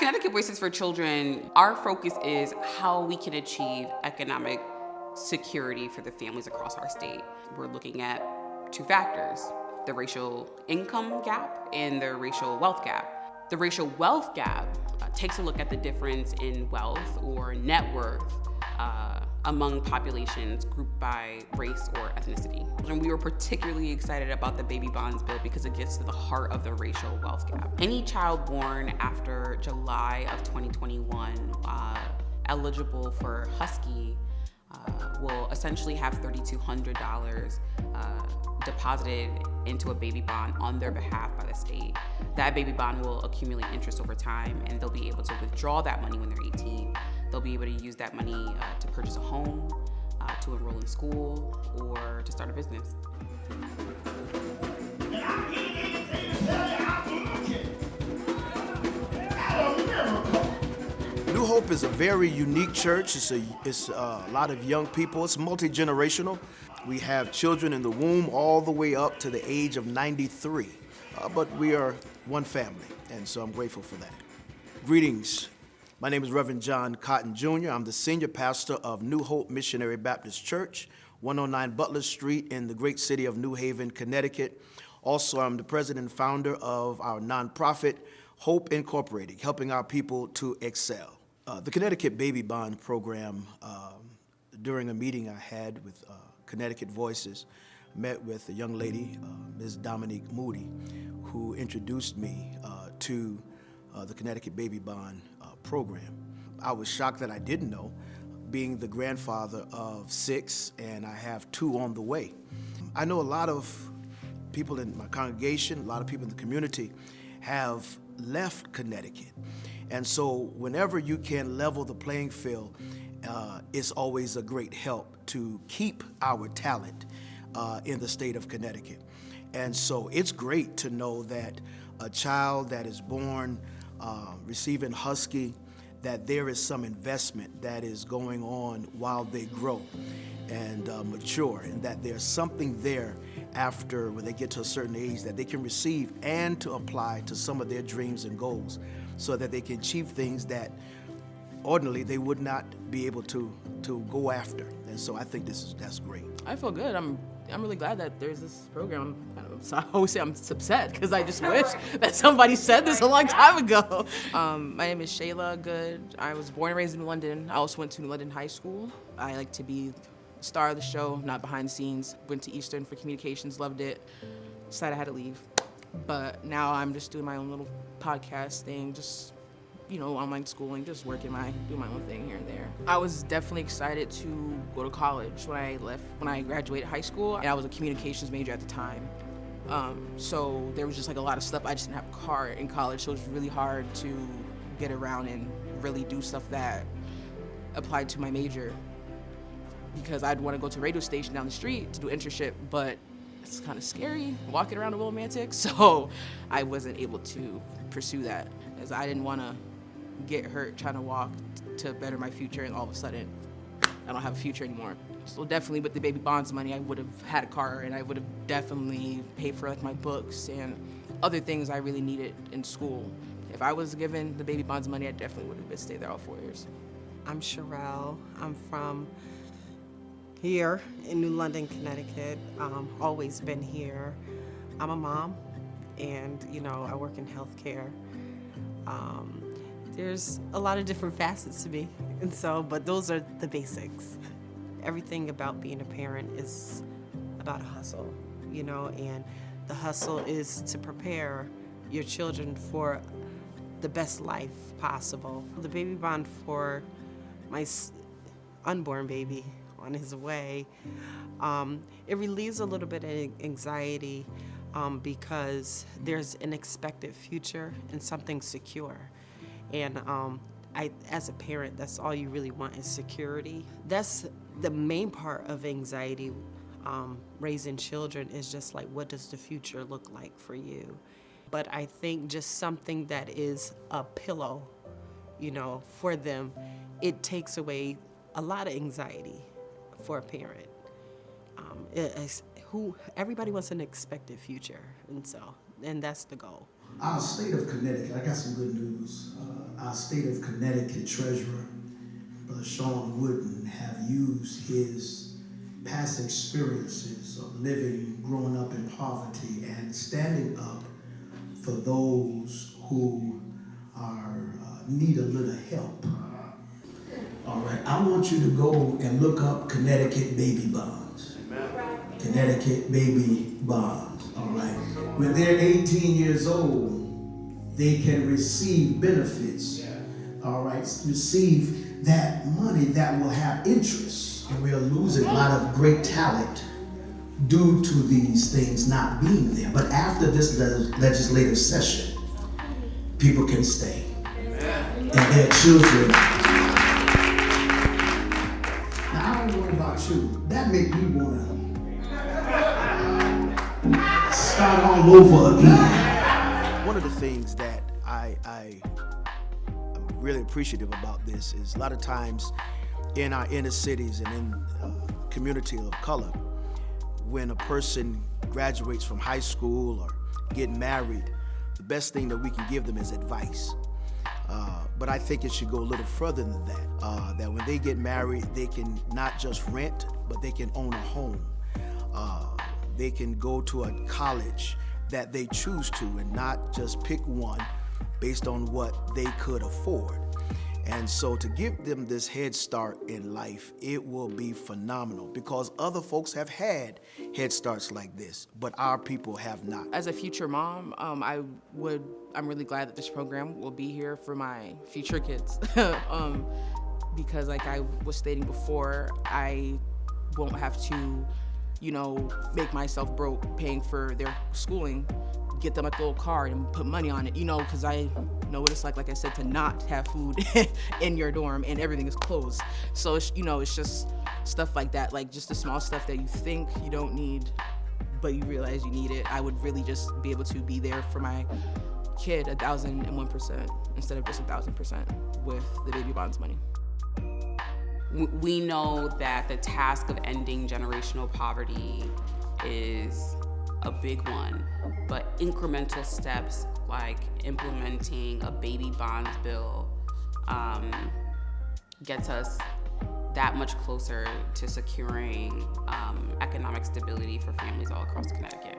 Connecticut Voices for Children, our focus is how we can achieve economic security for the families across our state. We're looking at two factors: the racial income gap and the racial wealth gap. The racial wealth gap takes a look at the difference in wealth or net worth among populations grouped by race or ethnicity. And we were particularly excited about the baby bonds bill because it gets to the heart of the racial wealth gap. Any child born after July of 2021 eligible for Husky will essentially have $3,200 deposited into a baby bond on their behalf by the state. That baby bond will accumulate interest over time, and they'll be able to withdraw that money when they're 18. They'll be able to use that money to purchase a home, to enroll in school, or to start a business. New Hope is a very unique church. It's a lot of young people. It's multi-generational. We have children in the womb all the way up to the age of 93. But we are one family, and so I'm grateful for that. Greetings. My name is Reverend John Cotton Jr. I'm the senior pastor of New Hope Missionary Baptist Church, 109 Butler Street in the great city of New Haven, Connecticut. Also, I'm the president and founder of our nonprofit, Hope Incorporated, helping our people to excel. The Connecticut Baby Bond Program, during a meeting I had with Connecticut Voices, met with a young lady, Ms. Dominique Moody, who introduced me to the Connecticut Baby Bond program. I was shocked that I didn't know, being the grandfather of 6, and I have 2 on the way. I know a lot of people in my congregation, a lot of people in the community have left Connecticut. And so whenever you can level the playing field, it's always a great help to keep our talent in the state of Connecticut. And so it's great to know that a child that is born receiving Husky, that there is some investment that is going on while they grow and mature, and that there's something there after when they get to a certain age that they can receive and to apply to some of their dreams and goals so that they can achieve things that ordinarily they would not be able to go after. And so I think that's great. I feel good. I'm really glad that there's this program. I always say I'm upset because I just wish that somebody said this a long time ago. My name is Shayla Good. I was born and raised in London. I also went to New London High School. I like to be the star of the show, not behind the scenes. Went to Eastern for communications, loved it. Decided I had to leave. But now I'm just doing my own little podcast thing, just online schooling, just doing my own thing here and there. I was definitely excited to go to college when I graduated high school. And I was a communications major at the time. So there was just like a lot of stuff. I just didn't have a car in college, so it was really hard to get around and really do stuff that applied to my major, because I'd want to go to a radio station down the street to do internship, but it's kind of scary walking around the Willimantic, so I wasn't able to pursue that, as I didn't want to get hurt trying to walk to better my future, and all of a sudden I don't have a future anymore. So definitely with the baby bonds money, I would have had a car, and I would have definitely paid for like my books and other things I really needed in school. If I was given the baby bonds money, I definitely would have stayed there all 4 years. I'm Sherelle. I'm from here in New London, Connecticut. Always been here. I'm a mom, and I work in healthcare. There's a lot of different facets to me, and so, but those are the basics. Everything about being a parent is about a hustle, and the hustle is to prepare your children for the best life possible. The baby bond for my unborn baby on his way, it relieves a little bit of anxiety because there's an expected future and something secure. And as a parent, that's all you really want is security. That's the main part of anxiety, raising children, is just like, what does the future look like for you? But I think just something that is a pillow, for them, it takes away a lot of anxiety for a parent. Everybody wants an expected future, and that's the goal. Our state of Connecticut, I got some good news. Our state of Connecticut treasurer, Brother Sean Wooden, have used his past experiences of living, growing up in poverty, and standing up for those who need a little help. All right, I want you to go and look up Connecticut baby bonds. Connecticut baby bonds, all right. When they're 18 years old, they can receive benefits, all right, receive that money that will have interest. And we are losing a lot of great talent due to these things not being there. But after this legislative session, people can stay. And their children. Now, I don't know about you. That make me want to start all over again. One of the things that I'm really appreciative about this is a lot of times in our inner cities and in community of color, when a person graduates from high school or getting married, the best thing that we can give them is advice. But I think it should go a little further than that. That when they get married, they can not just rent, but they can own a home. They can go to a college that they choose to and not just pick one based on what they could afford. And so to give them this head start in life, it will be phenomenal because other folks have had head starts like this, but our people have not. As a future mom, I'm really glad that this program will be here for my future kids. Because like I was stating before, I won't have to, make myself broke paying for their schooling, get them a little card and put money on it, because I know what it's like I said, to not have food in your dorm and everything is closed. So it's, it's just stuff like that, like just the small stuff that you think you don't need, but you realize you need it. I would really just be able to be there for my kid 1,001% instead of just 1,000% with the baby bonds money. We know that the task of ending generational poverty is a big one, but incremental steps like implementing a baby bonds bill gets us that much closer to securing economic stability for families all across Connecticut.